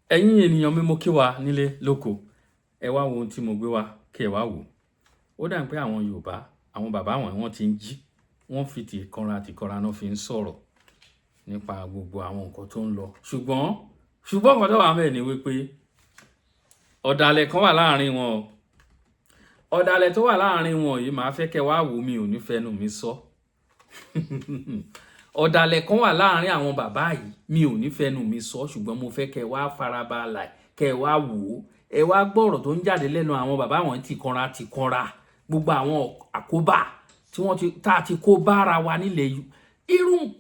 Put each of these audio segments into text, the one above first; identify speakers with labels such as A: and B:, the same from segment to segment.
A: Ẹ̀yin ènìyàn mi mo kí wa nílé lóko. Ẹ wá wo ohun tí mo gbé wá kí ẹ wá wò. Ó dà pé àwọn Yorùbá, àwọn bàbá wọ́n ti ń jí. Wọ́n fi tìkanra náà fi ń sọ̀rọ̀ nípa gbogbo àwọn nǹkan tó ń lọ. Ṣùgbọ́n nǹkan tó wà ńbẹ̀ ni wípé ọ̀dàlẹ̀ kan wà láàrin wọn o. Ọ̀dàlẹ̀ tó wà láàrin wọn yìí màá fẹ́ kẹ́ wá wò, mi ò ní fẹnu mi sọ. Ọ̀dàlẹ̀ kan wà láàrin àwọn bàbá yìí, mi ò ní fẹnu mi sọ, ṣùgbọ́n mo fẹ́ kẹ́ wá farabalẹ̀, kẹ́ wá wò ó. Ẹ wá gbọ́ ọ̀rọ̀ tó ń jáde lẹ́nu àwọn bàbá wọn tìkanra. Gbogbo àwọn àkóbá tí tá ti kó bára wa nílẹ̀ yìí.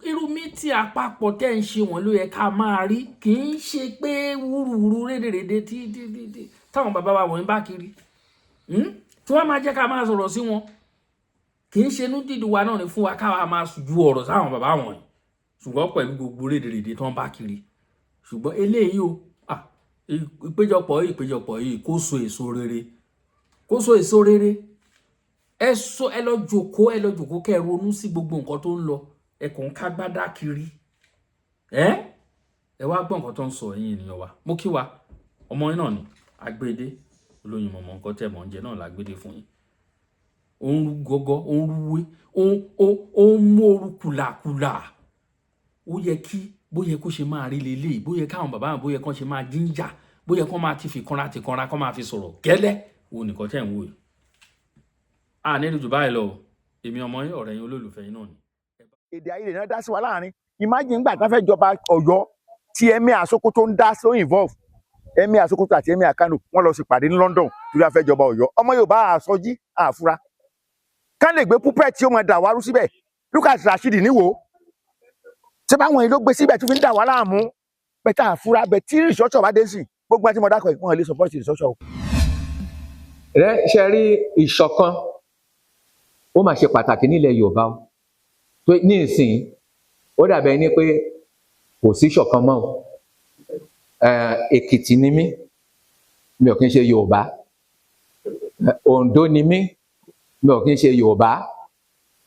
A: Irú mítì àpapọ̀ tẹ́ ń ṣe wọ́n ló yẹ ká máa rí, kì í ṣe pé wúruwúru rédèrèdè táwọn bàbá wa wọ̀nyí bá kiri. Tí wọ́n máa jẹ́ ká máa sọ̀rọ̀ sí wọn. Kì í ṣe inú dídùn wa náà ni fún wa káwa máa ju ọ̀rọ̀ sáwọn bàbá wọ̀nyí. Ṣùgbọ́n pẹ̀lú gbogbo rédèrèdè tí wọ́n bá kiri. Ṣùgbọ́n eléyìí o, ìpéjọpọ̀ yìí kó so èso rere. Kó so èso rere. Ẹ lọ jókòó kẹ́ ronú sí gbogbo nǹkan tó ń lọ. Ẹ kàn ká gbádá kiri. Ẹ wá gbọ́ nǹkan tó ń sọ ẹ̀yin ènìyàn wa. Mo kí wa, ọmọ yín náà ni, agbédé, olóyin mọ̀mọ́ nǹkan tẹ́ mọ̀ ń jẹ náà lágbédé fún yín. Ó ń rú gọ́gọ́, ó ń rúwé, ó ń mórú kùlàkùlà. Ó yẹ kí bóyẹ kó ṣe máa rí leléyìí, bóyẹ káwọn bàbá wọn bóyẹ kán ṣe máa jíńjà, bóyẹ kán máa ti fi kanra kán máa fi sọ̀rọ̀ gẹ́lẹ́. Wo nìkan tẹ́ ń wò yìí. Nílùú jù báyìí lọ, èmi ọmọ yín, ọ̀rẹ́ yín, olólùfẹ́ yín náà ni.
B: Èdè àìyedè náà dá sí wa láàrin. Imagine gbà tán fẹ́ jọba Ọ̀yọ́ tí Emir Sokoto ń dá so involve. Emir Sokoto àti Emir Kano wọ́n lọ sí pàdé ní London torí a fẹ́ jọba Ọ̀yọ́. Ọmọ Yorùbá àsọjí àfura. Kán lè gbé púpẹ̀ tí ó mọ dà wárú síbẹ̀. Lucas Rasheed níwò. Ṣé báwọn yìí ló gbé síbẹ̀ tó fi ń dà wá láàmú? Bẹ́tà àfura bẹ̀ tí ìṣọ́ṣọ̀ bá dé sí. Gbogbo àti mọ̀dákọ̀ yìí wọ́n lè support ìṣọ́ṣọ̀.
C: Ṣe rí ìṣọ̀kan ó máa ṣe pàtàkì nílẹ̀ Yorùbá o. Ní ìsìn ó dàbẹ̀ ní pé kò sí ìṣọ̀kan mọ́ o. Èkìtì ni mí, mi ò kí ń ṣe Yorùbá. Oǹdó ni mí, mi ò kí ń ṣe Yorùbá.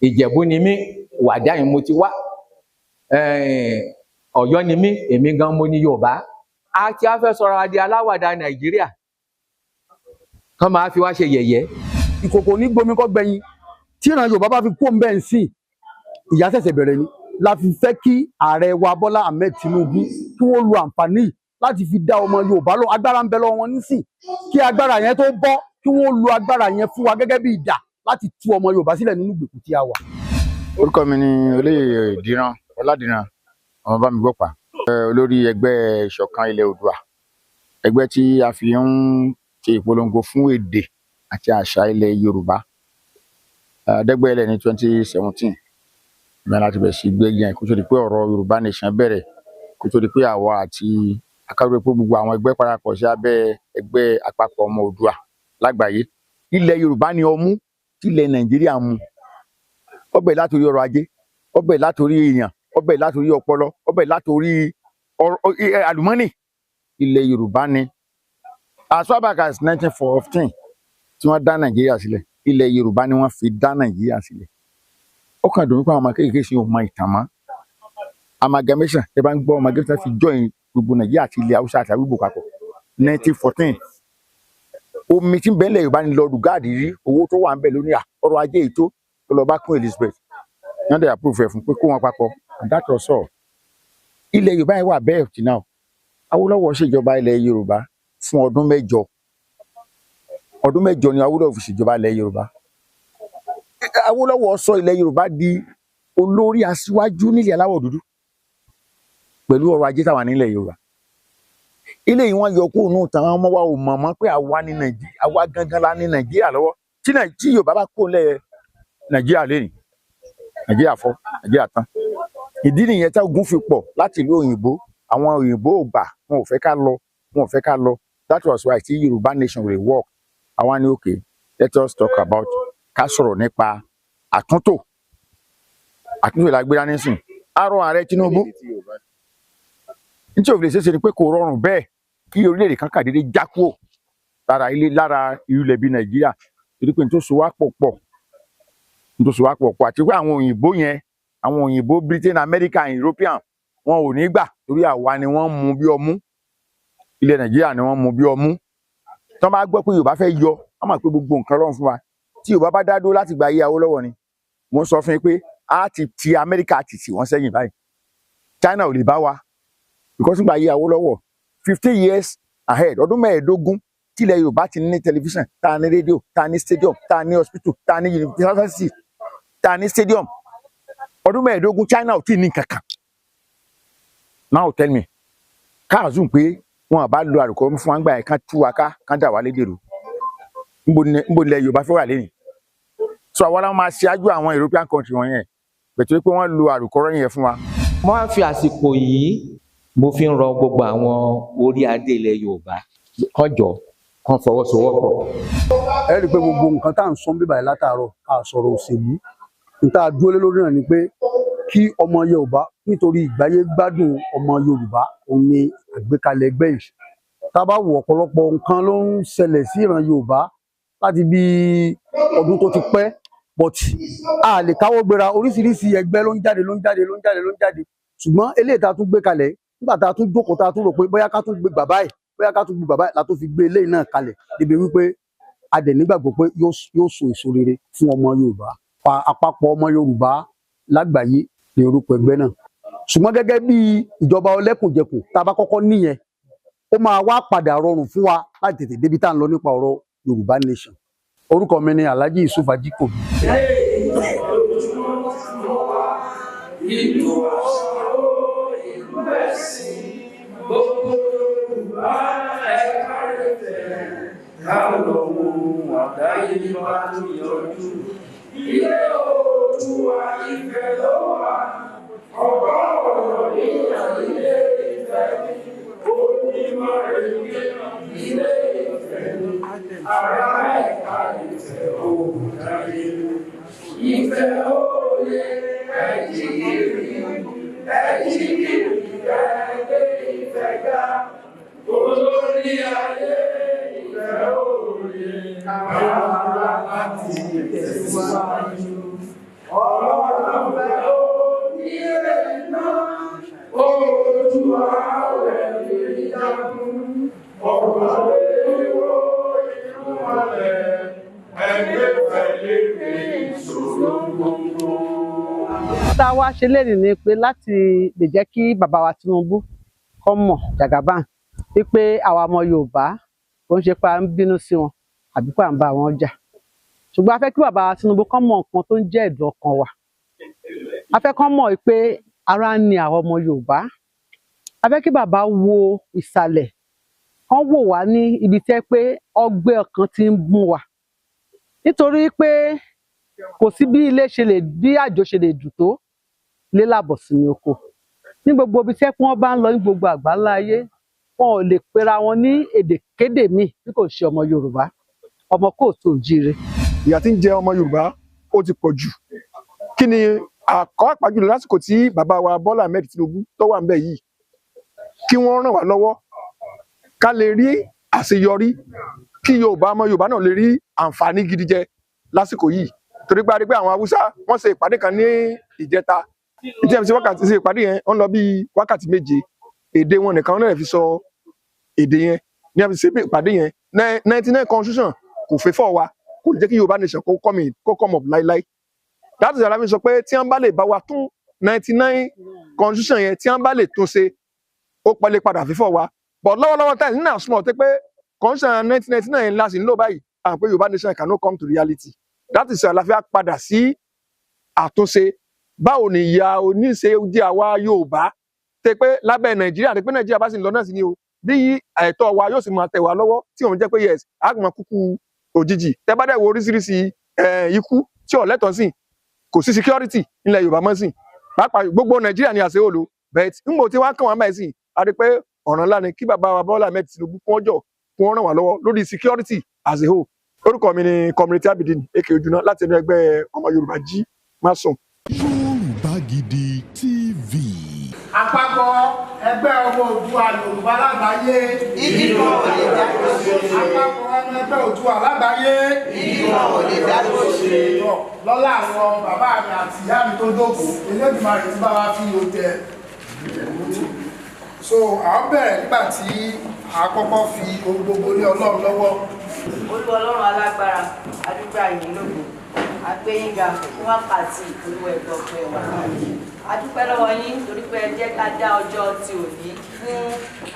C: Ìjẹ̀bú ni mí, Wàjáyìn mo ti wá. Ọ̀yọ́ ni mí, èmi gan mo ní Yorùbá. A ti á fẹ́ sọ̀rọ̀ di aláwàdà Nàìjíríà. Kán máa fi wá ṣe yẹ̀yẹ́.
B: Ìkòkò ní gbomi kọ́ gbẹ̀yìn. Tí ìran Yorùbá bá fi kó ń bẹ́ẹ̀ ń sìn, ìyà ṣẹ̀ṣẹ̀ bẹ̀rẹ̀ ni. La fi fẹ́ kí ààrẹ wa Bọ́lá Ahmed Tinubu kí wọ́n lo àǹfààní láti fi dá ọmọ Yorùbá lọ. Agbára ń bẹ lọ́wọ́ wọn nísìn. Kí agbára yẹn tó bọ́, kí wọ́n lo agbára yẹn fún wa gẹ́gẹ́ bí idà láti tú ọmọ Yorùbá sílẹ̀ nínú ìgbèkùn tí a wà.
D: Orúkọ mi ni Olóyè Dìran Ọládìran ọmọ Bámigbọ́pà, olórí ẹgbẹ́ ìṣọ̀kan ilẹ̀ Oòduà, ẹgbẹ́ tí a fi ń ṣe ìpolongo fún èdè àti àṣà ilẹ̀ Yorùbá. Dẹ́gbẹ́lẹ̀ ní 2017 ìgbà láti bẹ̀rẹ̀ sí gbé yẹn kó tó di pé ọ̀rọ̀ Yorùbá nation bẹ̀rẹ̀, kó tó di pé àwa àti akárò pé gbogbo àwọn ẹgbẹ́ parapọ̀ sí abẹ́ ẹgbẹ́ àpapọ̀ ọmọ Oòduà lágbàáyé. Ilẹ̀ Yorùbá ni ọmú tí ilẹ̀ Nàìjíríà mu. Ọbẹ̀ látòrí ọrọ̀ ajé, ọbẹ̀ látòrí èèyàn, ọbẹ̀ látòrí ọpọlọ, ọbẹ̀ látòrí àlùmọ́nì. Ilẹ̀ Yorùbá ni. As far back as 1914 tí wọ́n dá Nàìjíríà sílẹ̀, ilẹ̀ Yorùbá ni wọ́n fi dá Nàìjíríà sílẹ̀. Ó kàn dùn pé àwọn ọmọ kékeré ṣe òun mọ ìtàn mọ́. Amalgamation ẹ bá ń gbọ́ amalgamation fi join gbogbo Nàìjíríà àti ilẹ̀ Haúsá àti Àgbègbè papọ̀ 1914. Omi tí ń bẹ ilẹ̀ Yorùbá ni lọ rúgáàdì rí, owó tó wà ń bẹ lónìí ọrọ̀ ajé ètò tó lọ bá kún Elizabeth. Wọ́n dẹ̀ approve ẹ̀ fún pé kó wọn papọ̀, and that was all. Ilẹ̀ Yorùbá yẹn wà bẹ́ẹ̀ tí náà. Awólọ́wọ̀ ṣèjọba ilẹ̀ Yorùbá fún ọdún 8. Ọdún 8 ni Awólọ́wọ̀ fi ṣèjọba ilẹ̀ Yorùbá. Awólọ́wọ̀ sọ ilẹ̀ Yorùbá di olórí aṣíwájú nílẹ̀ aláwọ̀ dúdú pẹ̀lú ọrọ̀ ajé táwa nílẹ̀ Yorùbá. Ilé yìí wọ́n yọ kúrò nù tàn, àwọn ọmọ wa ò mọ̀ mọ́ pé àwa ní Nàìjíríà, àwa gangan la ní Nàìjíríà lọ́wọ́. Tí Yorùbá bá kó lẹ̀ Nàìjíríà lẹ́yìn, Nàìjíríà fọ́, Nàìjíríà tán. Ìdí nìyẹn tí ogun fi pọ̀ láti ìlú òyìnbó. Àwọn òyìnbó ò gbà, wọn ò fẹ́ ká lọ, That was why tí Yorùbá nation will work. Àwa ní okay, let us talk about ká sọ̀rọ̀ nípa àtúntò ìlágbéra nísìn. Àrò ààrẹ Tinubu nítorí òfin ṣe ni pé kò rọrùn bẹ́ẹ̀ kí orílẹ̀-èdè kan kàdédé já kúrò lára ilẹ̀ bí Nàìjíríà, torí pé nítorí wá pọ̀ àti pé àwọn òyìnbó Britain, America, European wọn ò ní gbà torí àwa ni wọ́n mú bí ọmú.
B: ilẹ̀ Nàìjíríà ni wọ́n mú bí ọmú tí wọ́n bá gbọ́ pé Yorùbá fẹ́ yọ wọ́n mọ̀ pé gbogbo nǹkan rọrùn fún wa tí Yorùbá bá dá dúró láti gba ayé Awólọ́wọ̀ ni mo sọ fún yín pé a ti Amẹ́ríkà ti tì wọ́n sẹ́yìn báyìí China ò lè bá wa because nígbà ayé Awólọ́wọ̀ 15 years ahead ọdún 15 tí ilẹ̀ Yorùbá ti ní tẹlifíṣàn tá a ní rédíò tá a ní stadium tá a ní hospital tá a ní university tá a ní stadium ọdún 15 China ò tí ì ní kankan now tell me káàzùn pé wọn bá lo àrùkọ fún wa gbà yẹn kán tú wa ká kán dà wá lédèrú níbo ni Yorùbá fẹ́ wà lẹ́yìn so àwọn aláwọ̀ máa ṣáájú àwọn European country wọn yẹn pẹ̀tù pé wọ́n lo àrùkọ yẹn fún wa.
C: mo á fi àsìkò yìí mo fi ń rọ gbogbo àwọn orí adé ilẹ̀ Yorùbá kọjọ kan fọwọ́sowọ́pọ̀.
E: ẹ rí i pé gbogbo nǹkan tá à ń sọ bíbá yìí látàárọ̀ a sọ̀rọ̀ òṣèlú níta dúró lé lórí náà ni pé kí ọmọ Yorùbá nítorí ìgbáyé gbádùn ọmọ Yorùbá òun ni àgbékalẹ̀ ẹgbẹ́ yìí tá a bá wo ọ̀pọ̀lọpọ̀ nǹkan ló ń ṣẹlẹ̀ sí ìran Yorùbá láti bí ọdún tó ti pẹ́ but a lè káwọ́ gbéra oríṣiríṣi ẹgbẹ́ ló ń jáde ṣùgbọ́n eléyìí tá a tún gbé kalẹ̀ nígbà tá a tún jókòó tá a tún rò pé bóyá ká tún gbé bàbá yìí la tó fi gbé eléyìí náà kalẹ̀ débi wípé a dẹ̀ nígbàgbọ́ pé yóò so èso rere fún ọmọ Yorùbá àpapọ̀ ọmọ Yorùbá lágbàáyé ní orúkọ ẹgbẹ́ náà ṣùgbọ́n gẹ́gẹ́ bí ìjọba ọlẹ́kùnjẹkùn tá a bá kọ́kọ́ níyẹn ó máa wá padà rọrùn fún wa láti tètè débi tá à ń lọ nípa ọ̀rọ̀ Yorùbá nation orúkọ mi ni Alhaji Yusuf Ajikobi.
F: Ilé Oòduà Ifẹ̀ ló wà, ọba ọ̀rọ̀ níyàn ilé Ifẹ̀ ni, onímọ̀ èké ilé Ifẹ̀ ni, ará ẹ̀ka Ifẹ̀ òòdáyé. Ifẹ̀ òye ẹ̀jìgìrì ẹ̀gbẹ́ Ifẹ̀ ga, olórí ayé Ifẹ̀ òye káwá láti tẹ̀síwájú. Ọlọ́run fẹ́ onílé náà, Oòduà rẹ̀ lè jagun. Ọ̀rọ̀ léwo inú ọ̀lẹ̀, ẹgbẹ́ fẹ̀lẹ́ fi ìṣòro gbogbo.
G: Tá a wá ṣe lénìí ni pé láti lè jẹ́ kí bàbá wa Tinubu kó mọ̀ Jagaban wípé àwa ọmọ Yorùbá kò ń ṣe pé à ń bínú sí wọn àbí pé à ń bá wọn jà ṣùgbọ́n a fẹ́ kí bàbá Tinubu kó mọ̀ nǹkan tó ń jẹ́ ẹ̀dùn ọkàn wa a fẹ́ kó mọ̀ pé ara ń ni àwọn ọmọ Yorùbá a fẹ́ kí bàbá wo ìsàlẹ̀ kán wò wá ní ibi tẹ́ pé ọgbẹ́ ọkàn ti ń mú wa nítorí pé kò sí bí ilé ṣe lè bí àjò ṣe lè dùn tó lé làbọ̀ sí ní oko ní gbogbo ibi tẹ́ pé wọ́n bá ń lọ ní gbogbo àgbáńlá ayé wọn ò lè pera wọn ní èdèkédè míì bí kò ṣe ọmọ Yorùbá ọmọ kóòtù òjíire.
H: ìyà tí ń jẹ ọmọ Yorùbá ó ti pọ̀ jù kí ni àpàjùlọ lásìkò tí bàbá wa Bọ́lá Ahmed Tinubu tó wà ńbẹ̀ yìí kí wọ́n ràn wá lọ́wọ́ ká lè rí àṣeyọrí kí ọmọ Yorùbá náà lè rí àǹfààní gidi jẹ lásìkò yìí torí pé a rí pé àwọn Haúsá wọ́n ṣe ìpàdé kan ní ìjẹta ṣe ìpàdé yẹn wọ́n lọ bí wákàtí méje èdè wọn nìkan náà fi sọ èdè yẹn ní àfi ṣe ìpàdé yẹn 99 constitution kò fẹ́ fọ́ wa kò lè jẹ́ kí Yorùbá nation kó come up láíláí that is aláfi sọ pé tí wọ́n bá lè bá wa tún 99 constitution yẹn tí wọ́n bá lè tún ṣe ó pẹ́lẹ́ padà fífọ́ wa but lọ́wọ́lọ́wọ́ táyì nínú àwọn small tẹ́ pé constitution 1999 yẹn láti ń lò báyìí àwọn pé Yorùbá nation cannot come to reality that is àlàáfíà padà sí àtúnṣe báwo ni ìyà oníṣe jẹ́ àwa Yorùbá tẹ́ pé lábẹ́ Nàìjíríà tẹ́ pé Nàìjíríà bá sì ń lọ náà sí ni o bí ẹ̀tọ́ wa yóò sì máa tẹ̀ wá lọ́wọ́ tí òun jẹ́ pé yes àgbọn kúkú òjijì tẹ́ bá dẹ̀ wo oríṣiríṣi ikú tí ò lẹ́tọ̀ọ́ sí kò sí security nílẹ̀ Yorùbá mọ́ sí pàápàá gbogbo Nàìjíríà ni àṣẹ òòlù but nígbà tí wọ́n kàn wá báyìí sí a rí pé ọ̀ràn ńlá ni kí bàbá wa Bọ́lá Ahmed Tinubu kún ọjọ́ kún ọ̀ràn wá lọ́wọ́ lórí security as a whole orúkọ mi ni community Abidin Eke Ojuna láti ẹnu ẹgbẹ́ ọmọ Yorùbá jí má sùn.
I: Yorùbá Gidi TV.
J: Àpapọ̀ ẹgbẹ́ ọmọ Oòduà Yorùbá lágbàáyé.
K: Ìdìbò ò lè dá tó ṣe.
J: Àpapọ̀ ọmọ ẹgbẹ́ Oòduà lágbàáyé.
K: Ìdìbò ò lè dá tó ṣe.
J: Lọ́lá àwọn bàbá mi àti ìyá mi tó dókòó, Elédùmarè tí bá wa fi yóò jẹ. so à ń bẹ̀rẹ̀ nígbà tí a kọ́kọ́ fi ohun gbogbo lé Ọlọ́run lọ́wọ́.
K: Olúwa Ọlọ́run alágbára adúgbò àyìn lógo agbẹ́yìnga fún wákàtí Olúwa ẹ̀gbọ́ pẹ́ wa. A dúpẹ́ lọ́wọ́ yín torí pé ẹ jẹ́ ká dá ọjọ́ ti òní fún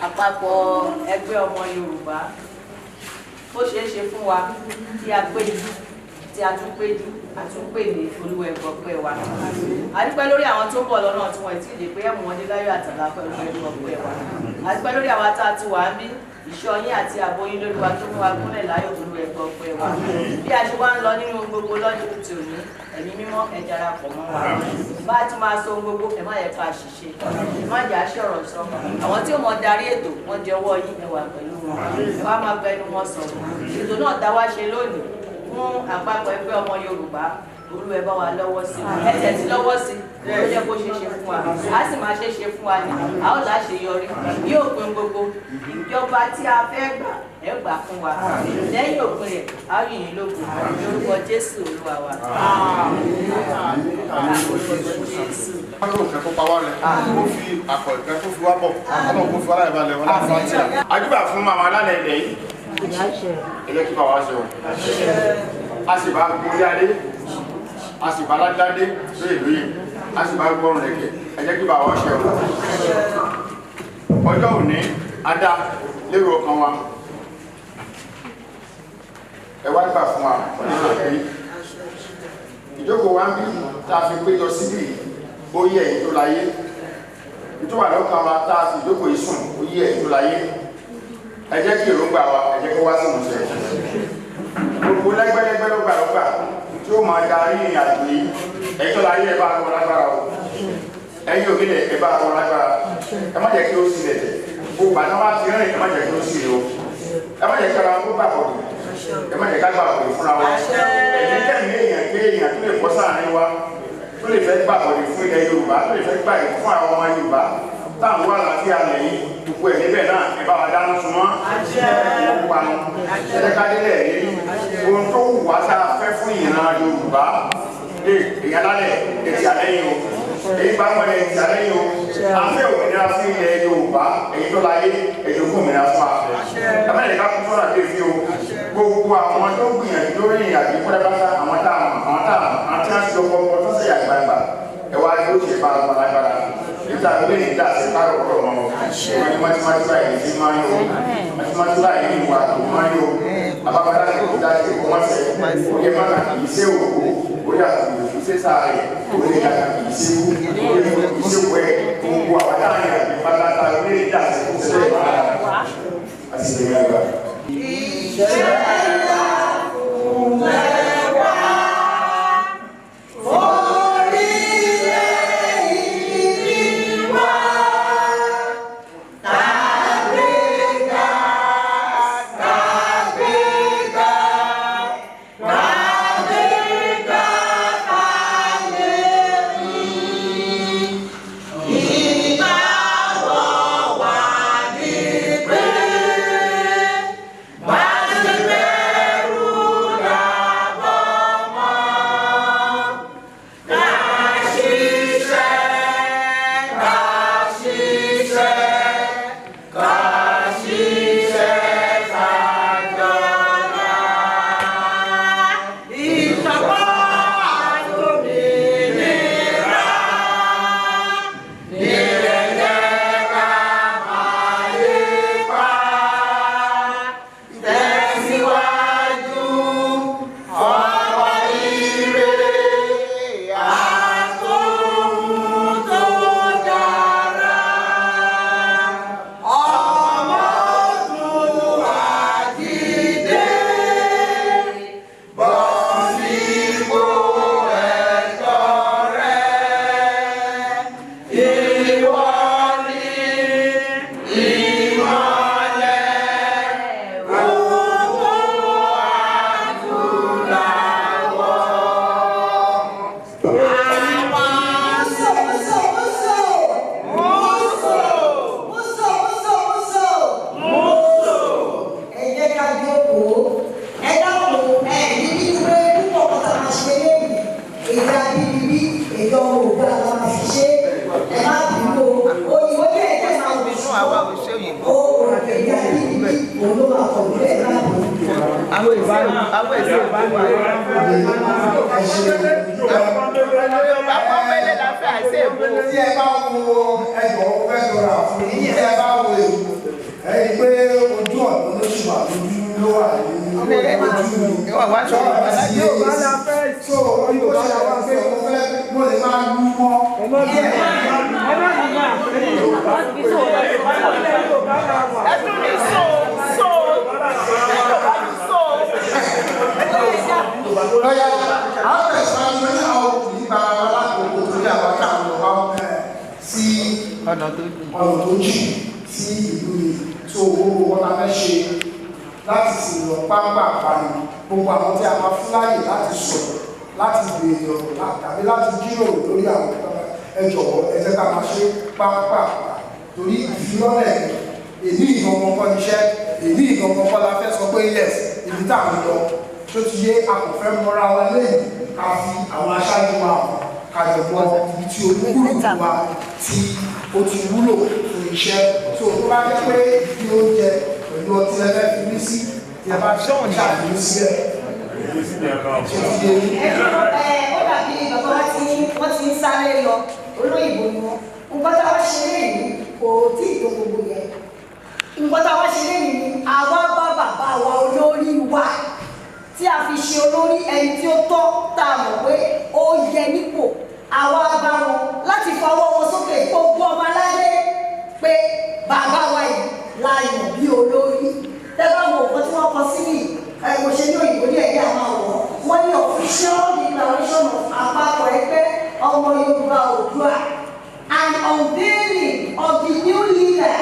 K: àpapọ̀ ẹgbẹ́ ọmọ Yorùbá. Ó ṣeé ṣe fún wa kí a péjú tí a tún péjú àtúnpèlè Olúwa ẹ̀gbọ́ pẹ́ wa. A dúpẹ́ lórí àwọn tó ń bọ̀ lọ́nà tí wọ́n ti lè pé ẹ̀mú wọn dé láyọ̀ àtàlà pẹ̀lú ẹ̀gbọ́ pẹ́ wa. A dúpẹ́ lórí àwọn tá a ti wà ń bí ìṣọ́ yín àti ààbò yín lórí wa tó mú wa gúnlẹ̀ láyọ̀ Olúwa ẹ̀gbọ́ pẹ́ wa. Bí a ṣe wá ń lọ nínú gbogbo lọ́dún tí ò ní ẹ̀mí mímọ́ ẹ darapọ̀ mọ́ wa. Bá a tún máa sọ gbogbo ẹ má yẹ ká ṣiṣẹ́ ẹ má jà ṣe ọ̀rọ̀ sọ. Àwọn tí ó mọ darí ètò wọ́n jẹ ọwọ́ yín ẹ wà pẹ̀lú wọn. Ẹ wá máa bẹnu wọn sọ̀rọ̀. Ètò náà dá wá ṣe lónìí fún àpapọ̀ ẹgbẹ́ ọmọ Yorùbá. Olúwa ẹ bá wa lọ́wọ́ sí i ẹsẹ̀ tí lọ́wọ́ sí i ló jẹ́ kó ṣeé ṣe fún wa a sì máa ṣe é ṣe fún wa ní a ó láṣeyọrí yóò pin gbogbo ìjọba tí a fẹ́ gbà ẹ gbà fún wa lẹ́yìn òpin rẹ̀ a ó yìn lógo lórúkọ Jésù Olúwa wa.
D: Àdúrà fún màmá alálẹ̀ ilẹ̀ yìí ẹ̀yẹ́ kí bá wa ṣe o a sì bá gbórí adé a sì bá ládádé lóye lóye a sì bá gbọ́rùn lẹ́kẹ̀ ẹ̀yẹ́ kí bá wa ṣe o ọjọ́ òní adá lérò ọkàn wa ẹ wá gbà fún wa nínú àpé ìjókòó wa ń bí tá a fi péjọ síbí ó yẹ èyí tó láyé ìtọ́wà lọ́kàn wa tá a fi ìjókòó yìí sùn ó yẹ èyí tó láyé ẹ jẹ́ kí èròǹgbà wa ẹ jẹ́ kó wá sí ìmúṣẹ gbogbo lẹ́gbẹ́lẹ́gbẹ́ lọ́gbàlọ́gbà tí ó máa darí ìrìn àjò yìí ẹjọ́ láyé ẹ bá wọn lágbára o ẹ̀yin òkèlè ẹ bá wọn lágbára ẹ má jẹ́ kí ó sílẹ̀ gbogbo àti wọn ti rìn ẹ má jẹ́ kí ó sílẹ̀ o ẹ má jẹ́ kí ara wọn kó gbàgbọ́ ẹ má jẹ́ ká gbàgbọ́ fúnra wa ẹ̀mí kẹ́mi èèyàn ké èèyàn tó lè bọ́ sáàrin wa tó lè fẹ́ gbàgbọ́ fún ilẹ̀ Yorùbá tó lè fẹ́ gbàgbọ́ fún àwọn ọmọ Yorùbá táwọn wà láti alẹ̀ yìí gbogbo ẹ̀ níbẹ̀ náà ẹ bá wa dáná sun mọ́ gbogbo wa ẹ̀ẹ́dẹ́gbàdélẹ̀ yìí ohun tó wù wá tá a fẹ́ fún ìran Yorùbá èyí alálẹ̀ ètì alẹ́ yìí o èyí bá wọlé ètì alẹ́ yìí o afẹ́ òmìnira fún ilẹ̀ Yorùbá èyí tó láyé èyí tó kún òmìnira fún wa ẹ̀mẹ́lẹ̀ ká kún sọ́nà tẹ̀ fi o gbogbo àwọn tó gbìyànjú lórí ìrìn àjò pátápátá àwọn táwọn tí wọ́n ti lọ kọ́ tó ṣe àgbàgbà ẹ̀wá yóò ṣe bá wọn lágbára níta ìwé ní ìdá sí kárọ̀ ọ̀rọ̀ wọn ní mathematics yìí ti máa ń yọ mathematics yìí ní ìwà tó máa ń yọ àbábádá ní ìdá sí kò wọ́n sẹ́ oyè máa kì í ṣe òkú orí àtúntò kì í ṣe sáré orí ìdàgbà kì í ṣe wú orí ìṣèwé gbogbo àwọn táwọn yàrá ní pátápátá ìwé ní ìdá sí kò ṣe wá àti ìṣèwé àgbà.
F: Bye.
J: ọ̀nà tó jì sí ìlú mi tó gbogbo wọn la fẹ́ ṣe láti sì lọ pápá àpárí gbogbo àwọn tí a máa fún láyè láti sọ̀rọ̀ láti béèrè ọ̀rọ̀ tàbí láti jíròrò lórí àwọn ẹ jọ̀wọ́ ẹ jẹ́ ká máa ṣe pápá torí ìfilọ́lẹ̀ èyí ìgbọ̀ngàn kọ́ níṣẹ́ èyí ìgbọ̀ngàn kọ́ la fẹ́ sọ pé yes ibi tá à ń lọ tó ti yé akọ̀fẹ́ mọ́ra wa lẹ́yìn ká fi àwọn aṣáájú wa kájọ gbọ́ ibi tí olúkúlùkù wa tí ó ti wúlò fún iṣẹ́ tó tó bá jẹ́ pé ìdí oúnjẹ pẹ̀lú ọtí ẹgbẹ́ fi mí sí ìyá bá ṣọ́ọ̀n ṣàdúró sílẹ̀.
K: Ó dàbí bàbá wọ́n ti ń sáré lọ olóyìnbó ni wọ́n nǹkan tá a wá ṣe lẹ́yìn kò tí ì tó gbogbo yẹn nǹkan tá a wá ṣe lẹ́yìn ni àwa bá bàbá wa olórí wa tí a fi ṣe olórí ẹni tí ó tọ́ tá a mọ̀ pé ó yẹ nípò àwa bá wọn láti fọwọ́ wọn sókè gbogbo ọmọ aládé pé bàbá wa yìí la yàn bí olórí tẹ́lá wo nǹkan tí wọ́n kọ síbí mo ṣe ní òyìnbó ní ẹ̀yà máa wọ̀ wọ́n ní official declaration of àpapọ̀ ẹgbẹ́ ọmọ Yorùbá Oòduà and unveiling of the new leader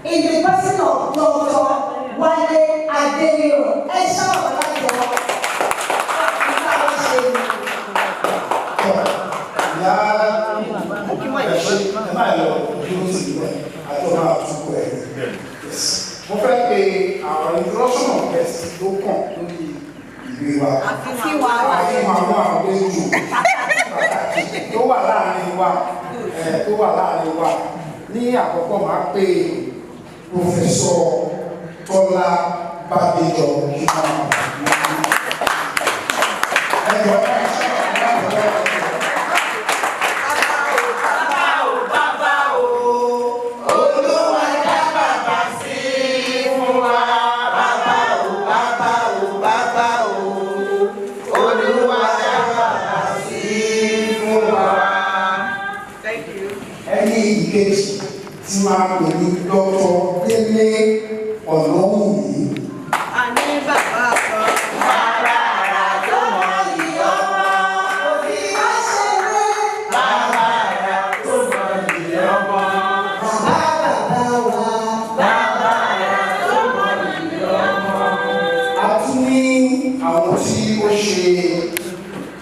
K: in the person of Dr. Wale Adeniran ẹ ṣáà láti ọwọ́ nípa wọn ṣe ní.
J: Ìyá ẹ máa lọ dúró sí ìlú àti ọmọ àtúkọ ẹ̀. Mo fẹ́ pe àwọn introduction of guest ló kàn lórí ìwé wa. Àfihàn àwọn àlejò pàtàkì tó wà láàrin wa. Ní àkọ́kọ́ máa pe Professor Tọ́lá Bádéjọ tí máa pè ní Dr. Délé Ọ̀nàwùmí.
K: Àní bàbá kan bàbá àrà tó mọ ìyọ́mọ òbí àṣẹwé. Bàbá àrà tó mọ ìyọ́mọ. Bàbá wa bàbá àrà tó mọ ìyọ́mọ.
J: A tún ní àwọn tí ó ṣe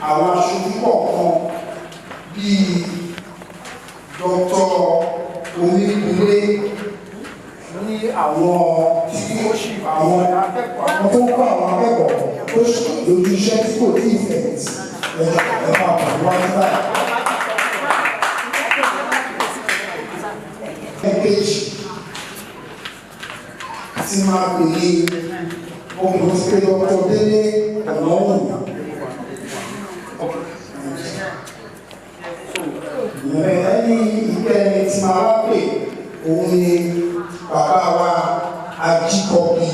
J: àwọn aṣojú kọ̀ọ̀kan bíi Dr. Onígbìlé ní àwọn tí ó ṣì àwọn akẹ́kọ̀ọ́ àwọn tó ń kọ́ àwọn akẹ́kọ̀ọ́ tó ṣì lójú iṣẹ́ tí kò tí ì fẹ̀yìntì ẹ̀ka pàdé wá nígbà. Ẹ̀kejì tí máa pè ní ọkùnrin tí pé Dr. Délé Ọ̀nàwùmí. Ẹni ìkẹni tí máa wá pè òun ni bàbá wa Ajíkọ̀bí.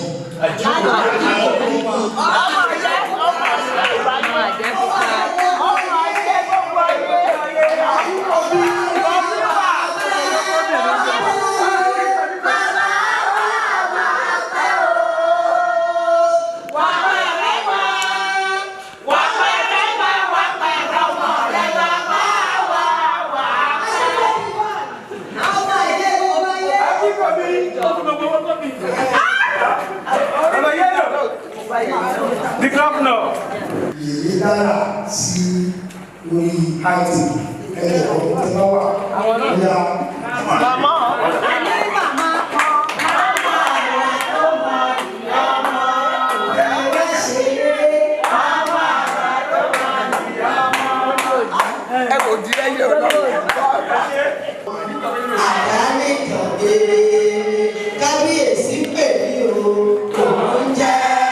F: The governor.
J: Yèyé dára sí orí àìtì ẹ̀jẹ̀ ọ̀dọ́ tí wọ́n wà. Ìyá
F: Mama.
J: ẹ kò di ẹyẹ ọlọ́run.
K: Kábíyèsí pè mí o, òun jẹ́.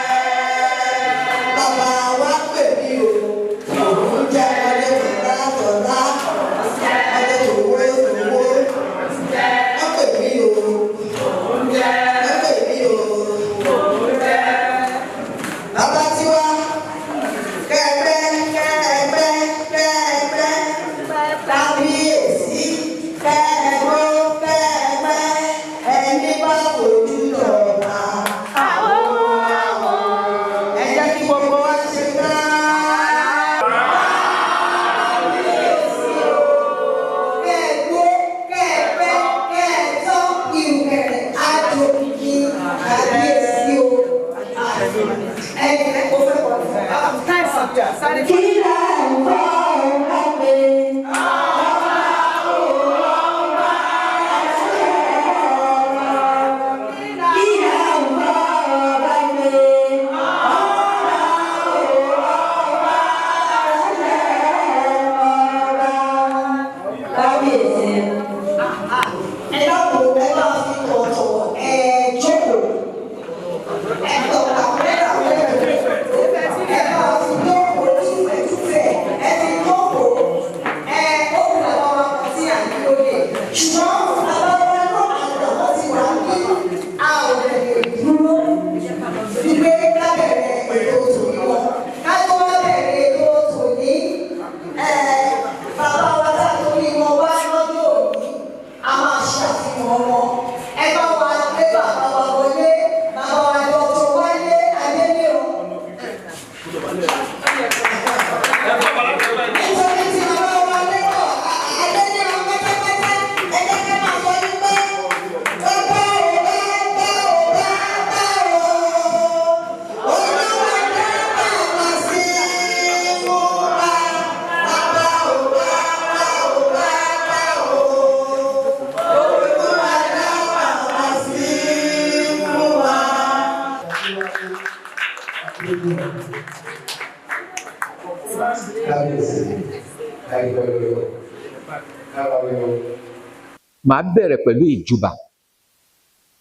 C: màá bẹ̀rẹ̀ pẹ̀lú ìjúbà.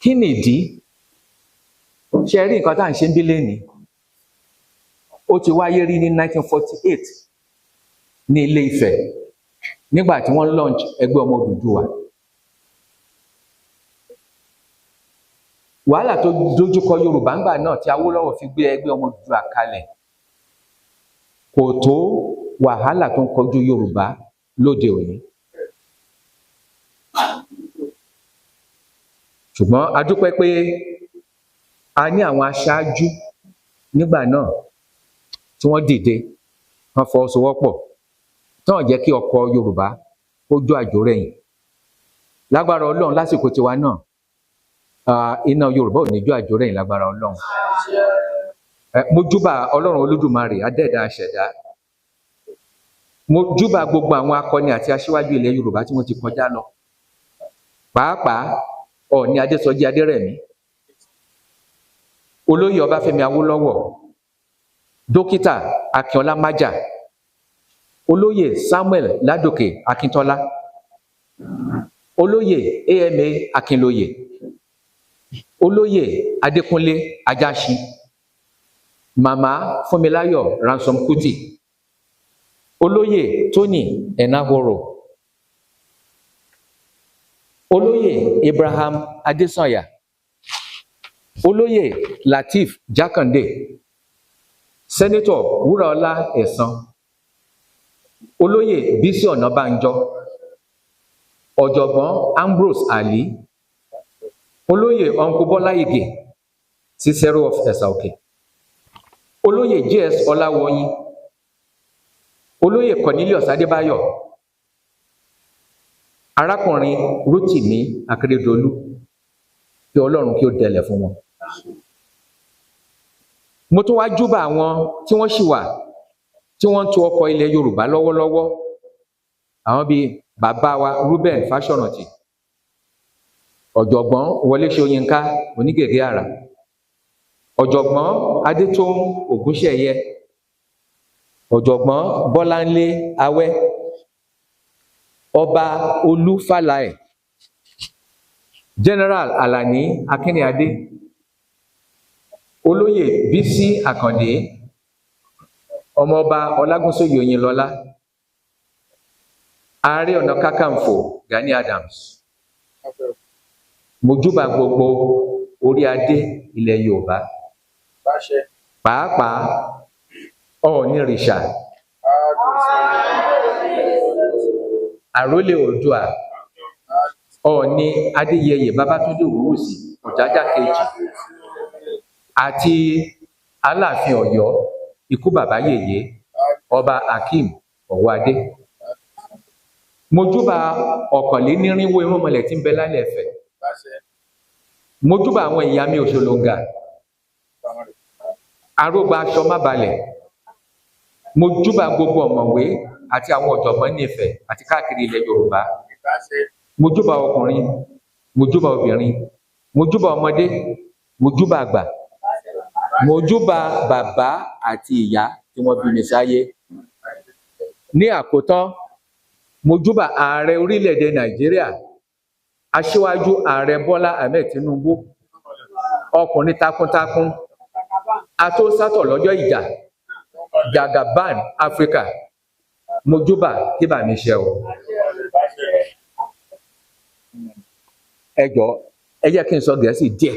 C: Kí nìdí? Ṣé rí nǹkan tá à ń ṣe ń bí lénìí? Ó ti wáyé rí ní 1948 ní Ilé Ifẹ̀ nígbà tí wọ́n launch ẹgbẹ́ ọmọ Odùduwà. Wàhálà tó dojúkọ Yorùbá ńgbà náà tí Awólọ́wọ̀ fi gbé ẹgbẹ́ ọmọ Odùduwà kalẹ̀ kò tó wàhálà tó ń kọjú Yorùbá lóde òní. Ṣùgbọ́n a dúpẹ́ pé a ní àwọn aṣáájú nígbà náà tí wọ́n dìde, wọ́n fọwọ́sowọ́pọ̀, tí wọ́n jẹ́ kí ọkọ̀ Yorùbá ó jó àjórẹ̀yìn. Lágbára Ọlọ́run lásìkò tiwa náà, iná Yorùbá ò ní jó àjórẹ̀yìn lágbára Ọlọ́run. Mo júbà Ọlọ́run Olódùmarè adẹ́ẹ̀dá aṣẹ̀dá. Mo júbà gbogbo àwọn akọni àti aṣíwájú ilẹ̀ Yorùbá tí wọ́n ti kọjá lọ. Pàápàá Ọọ̀ni Adésọjí Adérẹ̀mí, Olóyè Ọbáfẹ́mi Awólọ́wọ̀, Dókítà Akínọlá Májà, Olóyè Samuel Ládòkè Akíntọ́lá, Olóyè AMA Akínlóyè, Olóyè Adékúnlé Ajáṣin, Màmá Fúnmiláyọ̀ Ransom Kuti, Olóyè Tony Enahoro, Olóyè Abraham Adésànyà, Olóyè Lateef Jákàndé, Sẹ́nétọ̀ Wúràọlá Ẹ̀sán, Olóyè Bísí Ọ̀nàbánjọ, Ọ̀jọ̀gbọ́n Ambrose Ali, Olóyè Uncle Bọ́lá Ìgè, Cicero of Ẹ̀sà-Òkè, Olóyè JS Ọláwọyìn, Olóyè Cornelius Adébáyọ̀, Arákùnrin Rótìmí Akérédolú, kí Ọlọ́run kí ó dẹlẹ̀ fún wọn. Mo tún wá júbà àwọn tí wọ́n ṣì wà tí wọ́n ń tu ọkọ̀ ilẹ̀ Yorùbá lọ́wọ́lọ́wọ́, àwọn bíi bàbá wa Reuben Fáṣọ̀rántì, Ọ̀jọ̀gbọ́n Wọlé Ṣóyínká Onígègé Àrà, Ọ̀jọ̀gbọ́n Adétóun Ògúnṣẹ̀yẹ, Ọ̀jọ̀gbọ́n Bọ́láńlé Awẹ́, Ọba Olú Fálàẹ̀, General Alani Akínníadé, Olóyè Bísí Àkàndé, Ọmọọba Ọlágúnsóyè Oyinlọ́lá, Ààrẹ Ọ̀nà Kakanfò Gani Adams. Mo júbà gbogbo orí adé ilẹ̀ Yorùbá, pàápàá Ọọ̀nìrìṣà, Àrólé Oòduà, Ọọ̀ni Adéyẹyè Babátúndé Ògúnwùsì Ọ̀jájá kejì, àti Aláàfin Ọ̀yọ́ ikú bàbá yèyé Ọba Akeem Ọ̀wọ́adé. Mo júbà ọ̀kànlénírínwó irúnmọlẹ̀ tí ń bẹ lálẹ́ Ẹ̀fẹ̀. Mo júbà àwọn ìyá mi Òṣòlóńgà, Arógbá Aṣọ Mábalẹ̀, mo júbà gbogbo ọ̀mọ̀wé àti àwọn ọ̀jọ̀gbọ́n ní Ifẹ̀ àti káàkiri ilẹ̀ Yorùbá. Mo júbà ọkùnrin, mo júbà obìnrin, mo júbà ọmọdé, mo júbà àgbà, mo júbà bàbá àti ìyá tí wọ́n bí mi sáyé. Ní àkótán, mo júbà ààrẹ orílẹ̀-èdè Nàìjíríà, aṣíwájú ààrẹ Bọ́lá Ahmed Tinubu, ọkùnrin takuntakun, atósátọ̀ lọ́jọ́ ìjà, Jagaban Africa. Mo júbà kí bà mí ṣe o. Ẹ jọ̀ọ́, ẹ jẹ́ kí n sọ Gẹ̀ẹ́sì díẹ̀.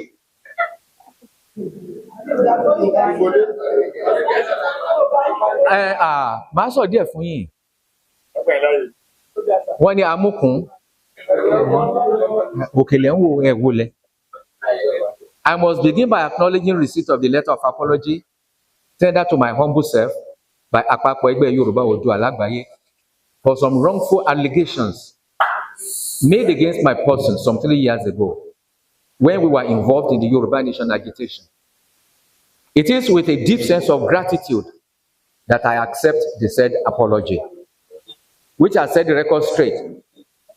C: Màá sọ díẹ̀ fún yín. Wọ́n ní amúkùn òkèlè ń wo ẹ̀wò lẹ̀. I must begin by acknowledging receipt of the letter of apology tendered to my humble self by Àpapọ̀ Ẹgbẹ́ Yorùbá Oòduà Lágbàáyé for some wrongful allegations made against my person some 3 years ago when we were involved in the Yoruba Nation agitation. It is with a deep sense of gratitude that I accept the said apology, which has set the record straight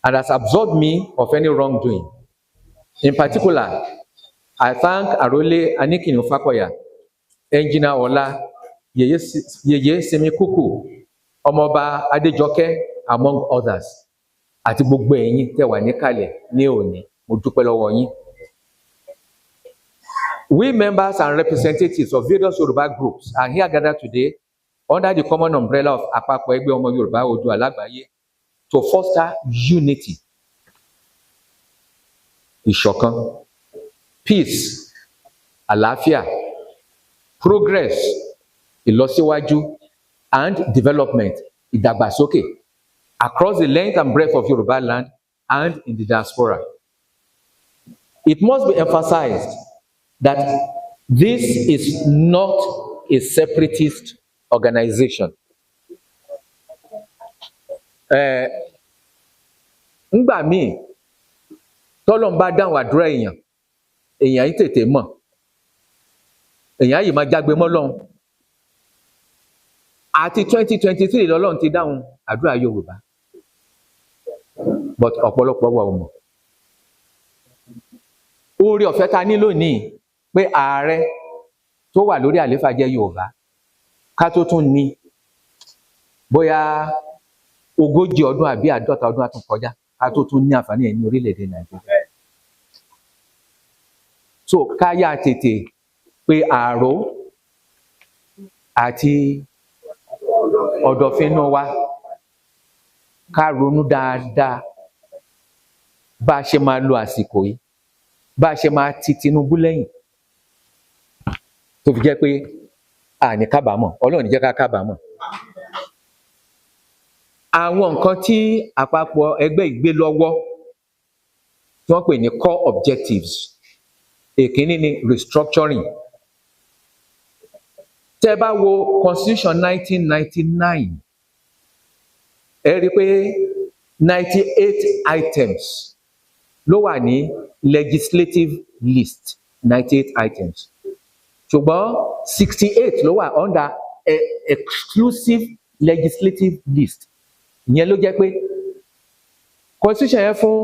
C: and has absolved me of any wrongdoing. In particular, I thank Arole Anikinu Fakoya, Engineer Ola, Yeye Semikuku, Ọmọọba Adéjọkẹ́, among others, àti gbogbo ẹ̀yin tẹ́ wà níkàlẹ̀ ní òní. Mo dúpẹ́ lọ́wọ́ yín. We members and representatives of various Yoruba groups are here gathered today under the common umbrella of Àpapọ̀ Ẹgbẹ́ Ọmọ Yorùbá Oòduà Lágbàáyé to foster unity, ìṣọ̀kan, peace, àlàáfíà, progress, ìlọsíwájú, and development, ìdàgbàsókè, across the length and breadth of Yoruba land and in the diaspora. It must be emphasized that this is not a separatist organization. Ngbà míì tọ́lọ́run bá dáhùn àdúrà èèyàn yìí tètè mọ̀, èèyàn yìí máa jágbe mọ́ Ọlọ́run. Àti 2023 lọ́lọ́run ti dáhùn àdúrà Yorùbá, but ọ̀pọ̀lọpọ̀ wa ò mọ̀. Oore ọ̀fẹ́ ta ní lónìí pé ààrẹ tó wà lórí àlééfà jẹ́ Yorùbá, ká tó tún ní bóyá 40 ọdún àbí 50 ọdún á tún kọjá ká tó tún ní àǹfààní ẹ̀ ní orílẹ̀-èdè Nàìjíríà. So ká yá tètè pé ààrò àti ọ̀dọ̀fínú wa ká ronú dáadáa bá a ṣe máa lo àsìkò yìí, bá a ṣe máa ti Tinubu lẹ́yìn tó fi jẹ́ pé àní kábàámọ̀, Ọlọ́run ní jẹ́ ká kábàámọ̀. Àwọn nǹkan tí àpapọ̀ ẹgbẹ́ ìgbé lọ́wọ́ tí wọ́n pè ní core objectives, èkíní ni restructuring. Tẹ́ bá wo constitution 1999, ẹ rí i pé 98 items ló wà ní legislative list, 98 items. Ṣùgbọ́n 68 ló wà under exclusive legislative list. Ìyẹn ló jẹ́ pé constitution yẹn fún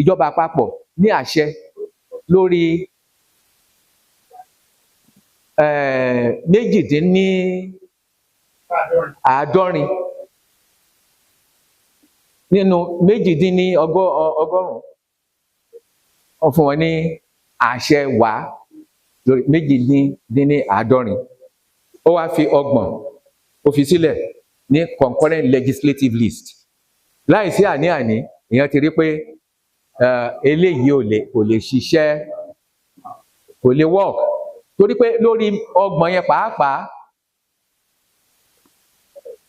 C: ìjọba àpapọ̀ ní àṣẹ lórí 48 nínú 180, wọ́n fún wọn ní àṣẹ wá lórí 48. Ó wá fi 30 ó fi sílẹ̀ ní concurrent legislative list. Láìsí àní-àní, èèyàn ti rí pé eléyìí kò lè ṣiṣẹ́, kò lè work, torí pé lórí 30 yẹn pàápàá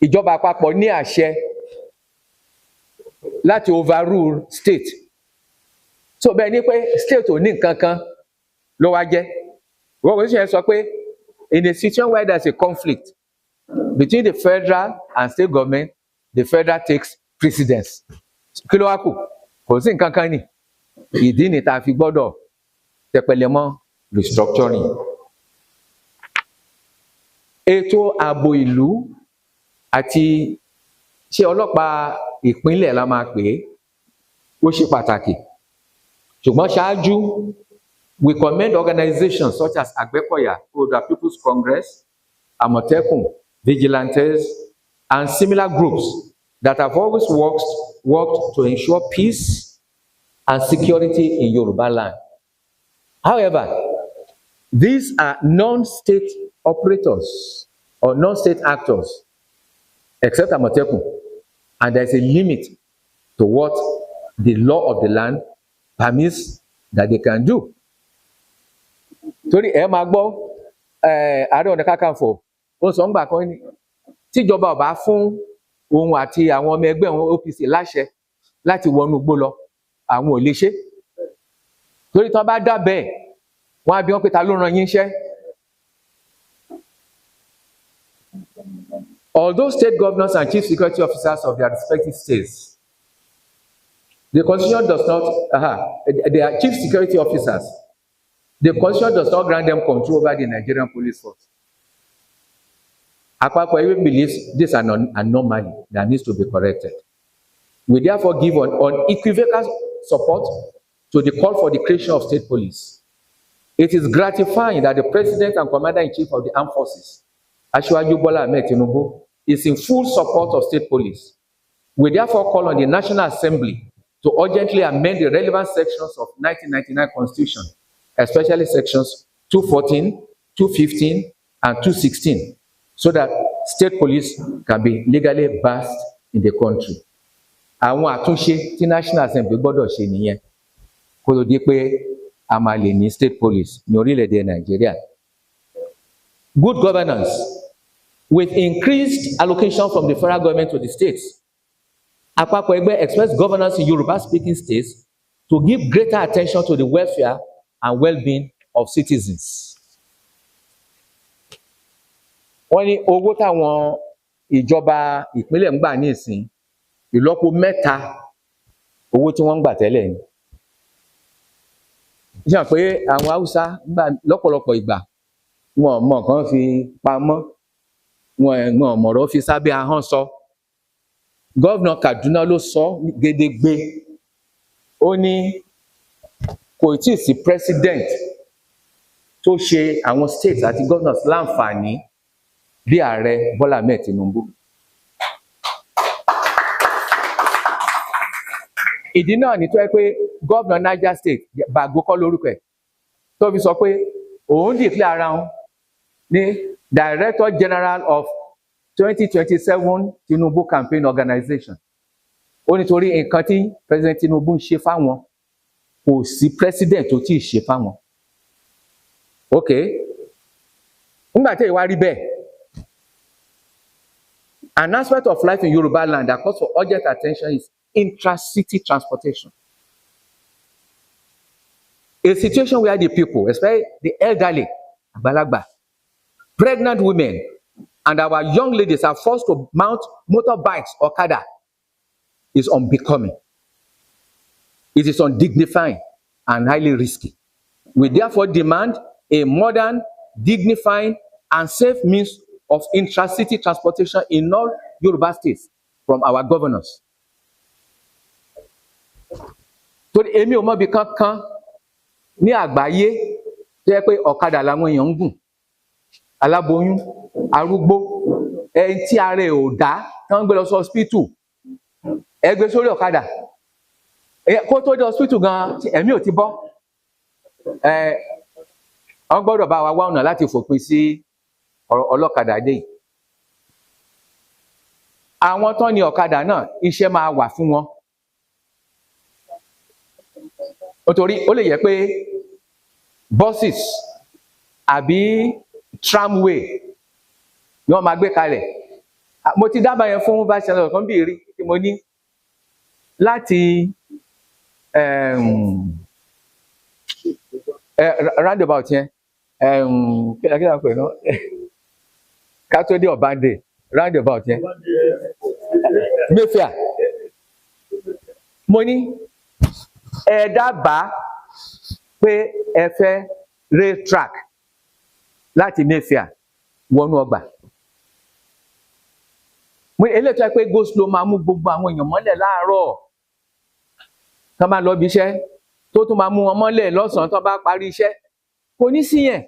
C: ìjọba àpapọ̀ ní àṣẹ láti overrule state. So bẹ́ẹ̀ ni pé state ò ní nǹkan kan ló wá jẹ́. Wọ́n kò sí yẹn sọ pé in a situation where there is a conflict between the federal and state government, the federal takes precedence. Kí ló wá kù? Kò sí nǹkan kan ní. Ìdí ni tá a fi gbọ́dọ̀ tẹpẹlẹ mọ́ restructuring. Ètò ààbò ìlú àti ṣé ọlọ́pàá ìpínlẹ̀ la máa pè é, ó ṣe pàtàkì. Ṣùgbọ́n ṣáájú, we commend organizations such as Agbekoya, Oodua People's Congress, Amotekun, Vigilantes, and similar groups that have always worked to ensure peace and security in Yoruba land. However, these are non-state operators or non-state actors, except Amotekun, and there's a limit to what the law of the land permits that they can do. Torí ẹ máa gbọ́ Ààrẹ Ọ̀nà Kakanfò ó sọ ńgbà kan ní tíjọba ò bá fún òun àti àwọn ọmọ ẹgbẹ́ òun OPC láṣẹ láti wọnú igbó lọ, àwọn ò lè ṣe. Torí tí wọ́n bá dá bẹ́ẹ̀, wọ́n á bi wọ́n pé ta ló rán yín iṣẹ́. Although state governors and chief security officers of their respective states, the constitution does not, they are chief security officers, the constitution does not grant them control over the Nigerian police force. Akpakwa even believes this is an anomaly that needs to be corrected. We therefore give unequivocal support to the call for the creation of state police. It is gratifying that the President and Commander-in-Chief of the Armed Forces, Asiwaju Bola Ahmed Tinubu, is in full support of state police. We therefore call on the National Assembly to urgently amend the relevant sections of 1999 Constitution, especially sections 214, 215, and 216, so that state police can be legally based in the country. Àwọn àtúnṣe tí National Assembly gbọ́dọ̀ ṣe nìyẹn kó tó di pé a máa lè ní state police ní orílẹ̀-èdè Nàìjíríà. Good governance with increased allocation from the federal government to the states. Àpapọ̀ ẹgbẹ́ express governance in Yoruba-speaking states to give greater attention to the welfare and well-being of citizens. Wọ́n ní owó táwọn ìjọba ìpínlẹ̀ ń gbà ní ìsìn ìlọ́po mẹ́ta owó tí wọ́n ń gbà tẹ́lẹ̀ ni. Ṣé àpé àwọn Haúsá gbà lọ́pọ̀lọpọ̀ ìgbà wọn mọ̀ kàn fi pamọ́, wọn mọ̀rọ̀ fi sábẹ́ ahọ́n sọ. Gọ́vnà Kaduna ló sọ gédégbé, ó ní kò tí ì sí president tó ṣe àwọn states àti governors láǹfààní bí ààrẹ Bọ́lá Ahmed Tinubu. Ìdí náà ní tó yẹ pé gọ́vnà Niger State Bagbo kọ́ lórúkọ ẹ̀ tó fi sọ pé òun declare ara wọn ní Director General of 2027 Tinubu Campaign Organization. Ó nítorí nǹkan tí President Tinubu ń ṣe fáwọn kò sí president tó tí ì ṣe fáwọn. Ok, nígbà tí ìwà rí bẹ́ẹ̀, an aspect of life in Yoruba land that calls for urgent attention is intra-city transportation. A situation where the people, especially the elderly, àgbàlagbà, pregnant women, and our young ladies are forced to mount motorbikes or Okada is unbecoming. It is undignified and highly risky. We therefore demand a modern, dignified, and safe means of intra-city transportation in all Yoruba states from our governors. Torí èmi ò mọ̀ bí kankan ní àgbáyé tó yẹ pé ọ̀kadà làwọn èèyàn ń gùn, aláboyún, arúgbó, ẹni tí ara ẹ̀ ò dá tí wọ́n ń gbé lọ sí hospital, ẹ gbé sórí ọ̀kadà, kó tó dé hospital gan ẹ̀mí ò ti bọ́. Wọ́n gbọ́dọ̀ bá wa wá ọ̀nà láti fòpin sí ọlọ́kadà dé yìí. Àwọn tán ní ọ̀kadà náà iṣẹ́ máa wà fún wọn. Nítorí ó lè yẹ pé buses àbí tramway ni wọ́n máa gbé kalẹ̀. Mo ti dábàá yẹn fún vice chancellor kan bí rí tí mo ní láti roundabout yẹn kí ni a pè náà ká tó dé Ọ̀bàndé roundabout yẹn Mayfair. Mo ní ẹ dábàá pé ẹ fẹ́ rail track láti Mayfair wọnú ọgbà. eléyìí tó yẹ pé go slow máa mú gbogbo àwọn èèyàn mọ́lẹ̀ láàárọ̀ tó máa lọ bí iṣẹ́ tó tún máa mú wọn mọ́lẹ̀ lọ́sàn-án tó bá parí iṣẹ́ kò ní sí yẹn.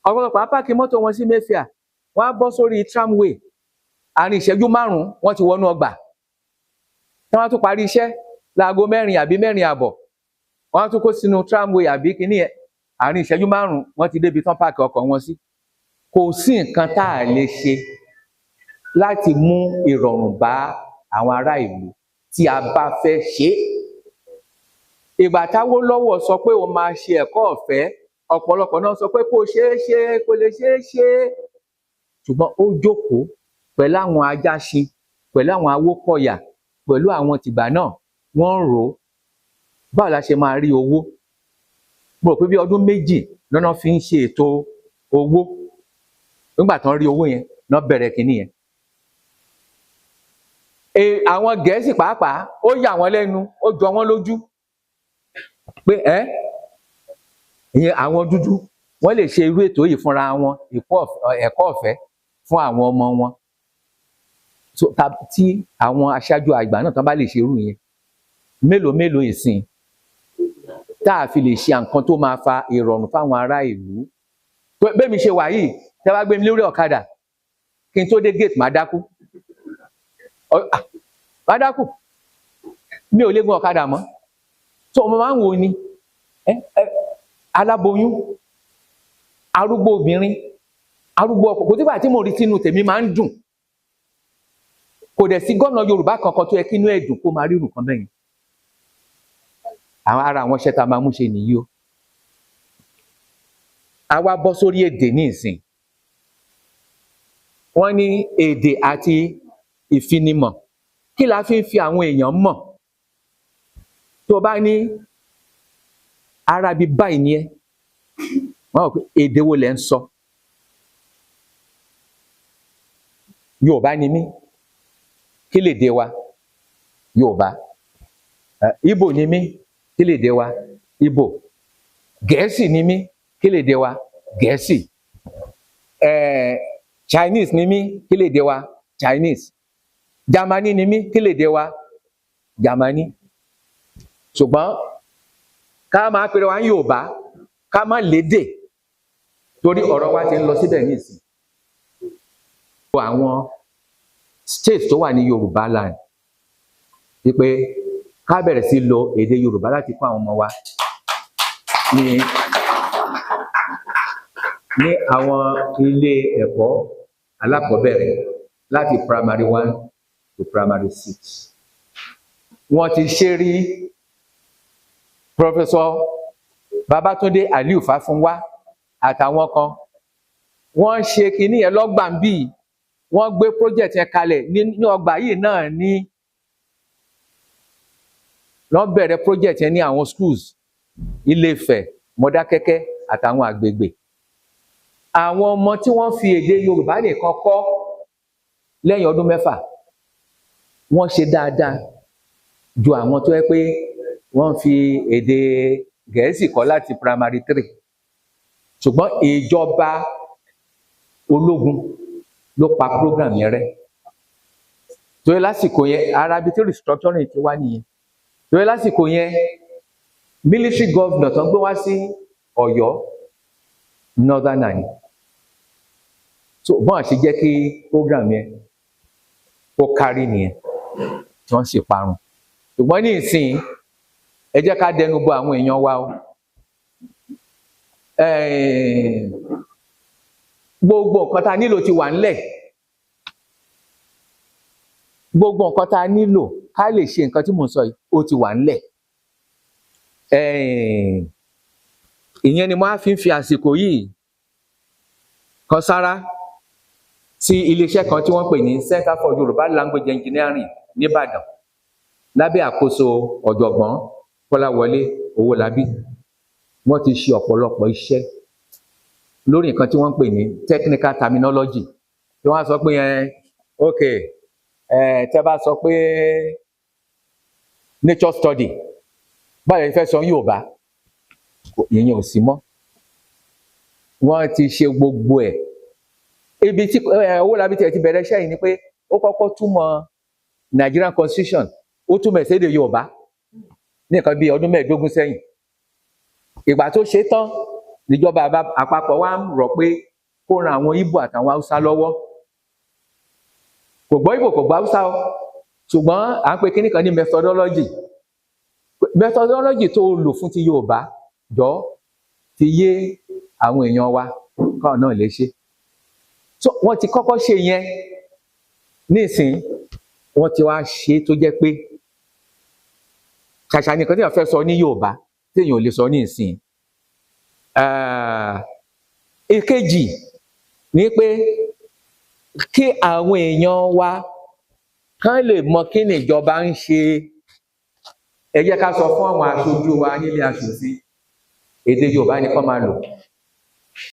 C: Ọ̀pọ̀lọpọ̀ á páàkì mọ́tò wọn sí Mayfair, wọ́n á bọ́ sórí tramway, àárín ìṣẹ́jú 5 wọ́n ti wọnú ọgbà. Tí wọ́n á tún parí iṣẹ́ láago 4 àbí 4:15, wọ́n á tún kó sínú tramway àbí kíní ẹ̀, àárín ìṣẹ́jú 5 wọ́n ti débi tán páàkì ọkọ̀ wọn sí. Kò sí nǹkan tá a lè ṣe láti mú ìrọ̀rùn bá àwọn ará ìlú tí a bá fẹ́ ṣe. Ìgbà t'Awólọ́wọ̀ sọ pé òun máa ṣe ẹ̀kọ́ ọ̀fẹ́, ọ̀pọ̀lọpọ̀ náà sọ pé kò ṣeé ṣe, kò lè ṣeé ṣe. Ṣùgbọ́n ó jókòó pẹ̀lú àwọn Ajáṣin, pẹ̀lú àwọn Awókọ̀yà, pẹ̀lú àwọn tìgbà náà, wọ́n ń rò ó báwo la ṣe máa rí owó. Mo rò pé bí ọdún 2 lọ́nà fi ń ṣe ètò owó. Nígbà tán rí owó yẹn náà bẹ̀rẹ̀ kínní yẹn. Àwọn Gẹ̀ẹ́sì pàápàá ó yà wọ́n lẹ́nu, ó jọ wọ́n lójú pé ìyẹn àwọn dúdú wọ́n lè ṣe irú ètò yìí fúnra wọn, ẹ̀kọ́ ọ̀fẹ́ fún àwọn ọmọ wọn. Tí àwọn aṣáájú àgbà náà tán bá lè ṣe irú yẹn, mélòó ìsìn tá a fi lè ṣe nǹkan tó máa fa ìrọ̀rùn fáwọn ará ìlú. Bẹ́ẹ̀ mi ṣe wà yìí, tẹ́ bá gbé mi lórí ọ̀kadà kí n tó dé gate máa dákú. Máa dákú, mi ò lè gun ọ̀kadà mọ́. Mo máa ń wò ni aláboyún, arúgbó obìnrin, arúgbó ọkọ, kò sígbà tí mo rí tínú tèmi máa ń dùn. Kò dẹ̀ sí gómìnà Yorùbá kankan tó yẹ kí inú ẹ̀ dùn kó máa rí nǹkan bẹ́yẹn. Ara àwọn iṣẹ́ tá a máa mú ṣe nìyí o. A wá bọ́ sórí èdè ní ìsìn. Wọ́n ní èdè àti ìfinimọ̀, kí la fi ń fi àwọn èèyàn mọ̀? Tó bá ní ara bíi báyìí ni ẹ́, wọ́n rò pé èdè wo lẹ̀ ń sọ? Yorùbá ni mí, kí lèdè wa? Yorùbá. Ìgbò ni mí, kí lèdè wa? Ìgbò. Gẹ̀ẹ́sì ni mí, kí lèdè wa? Gẹ̀ẹ́sì. Chinese ni mí, kí lèdè wa? Chinese. Germany ni mí, kí lèdè wa? Germany. Ṣùgbọ́n ká máa pèrè wá ní Yorùbá, ká má lédè, torí ọ̀rọ̀ wa ti ń lọ síbẹ̀ nísìn. Àwọn state tó wà ní Yorùbá land wípé ká bẹ̀rẹ̀ sí lo èdè Yorùbá láti kọ́ àwọn ọmọ wa ní àwọn ilé ẹ̀kọ́ alákọ̀ọ́bẹ̀rẹ̀ láti primary 1 to primary 6. Wọ́n ti ṣe rí. Professor Babátúndé Aliu Fáfúnwá àtàwọn kan wọ́n ṣe kinní yẹn lọ́gbà ń bì, wọ́n gbé project yẹn kalẹ̀ ní ọgbà yìí náà ní wọ́n bẹ̀rẹ̀ project yẹn ní àwọn schools Ilé-Ifẹ̀, Mọdákẹ́kẹ́ àtàwọn àgbègbè. Àwọn ọmọ tí wọ́n fi èdè Yorùbá nìkan kọ́ lẹ́yìn ọdún 6 wọ́n ṣe dáadáa ju àwọn tó yẹ pé wọ́n fi èdè Gẹ̀ẹ́sì kọ́ láti primary 3. Ṣùgbọ́n ìjọba ológun ló pa program yẹn rẹ́. Torí lásìkò yẹn ara bíi tí restructuring ti wá nìyẹn. Torí lásìkò yẹn military governor tó ń gbé wá sí Ọ̀yọ́ northern ni. Bọ́n àṣẹ jẹ́ kí program yẹn kó kárí nìyẹn tí wọ́n sì parun. Ṣùgbọ́n ní ìsìn ẹ jẹ́ ká dẹnu bọ àwọn èèyàn wa o. Gbogbo nǹkan tá a nílò ti wà ńlẹ̀. Gbogbo nǹkan tá a nílò ká lè ṣe nǹkan tí mò ń sọ yìí ó ti wà ńlẹ̀. Ìyẹn ni mo á fi ń fi àsìkò yìí kan sára sí iléeṣẹ́ kan tí wọ́n pè ní Center for Yoruba Language Engineering nìbàdàn lábẹ́ àkóso ọ̀jọ̀gbọ́n Kọ́láwọlé Owólabí. Wọ́n ti ṣe ọ̀pọ̀lọpọ̀ iṣẹ́ lórí nǹkan tí wọ́n ń pè ní technical terminology. Tí wọ́n á sọ pé tẹ́ bá sọ pé nature study báyìí fẹ́ sọ Yorùbá, ìyẹn ò sí mọ́. Wọ́n ti ṣe gbogbo ẹ̀. Ibi tí Owólabí ti bẹ̀rẹ̀ iṣẹ́ yìí ni pé ó kọ́kọ́ túmọ̀ Nigerian constitution ó túmọ̀ ẹ̀ sédè Yorùbá ní nǹkan bíi ọdún 15 sẹ́yìn. Ìgbà tó ṣe tán níjọba àpapọ̀ wa ń rọ̀ pé kó ran àwọn Ìgbò àtàwọn Haúsá lọ́wọ́. Kò gbọ́ Ìgbò kò gbọ́ Haúsá o, ṣùgbọ́n à ń pe kíní kan ní methodology tó lò fún ti Yorùbá jọ ti yé àwọn èèyàn wa káwọn náà lè ṣe. So wọ́n ti kọ́kọ́ ṣe yẹn, nísìnyí wọ́n ti wá ṣe tó jẹ́ pé ṣàṣà nìkan tí wọ́n fẹ́ sọ ní Yorùbá téèyàn ò lè sọ ní ìsìn. Èkejì ni pé kí àwọn èèyàn wa kán lè mọ kí ni ìjọba ń ṣe. Ẹ jẹ́ ká sọ fún àwọn aṣojú wa nílé aṣòfin èdè Yorùbá ni kán máa lò.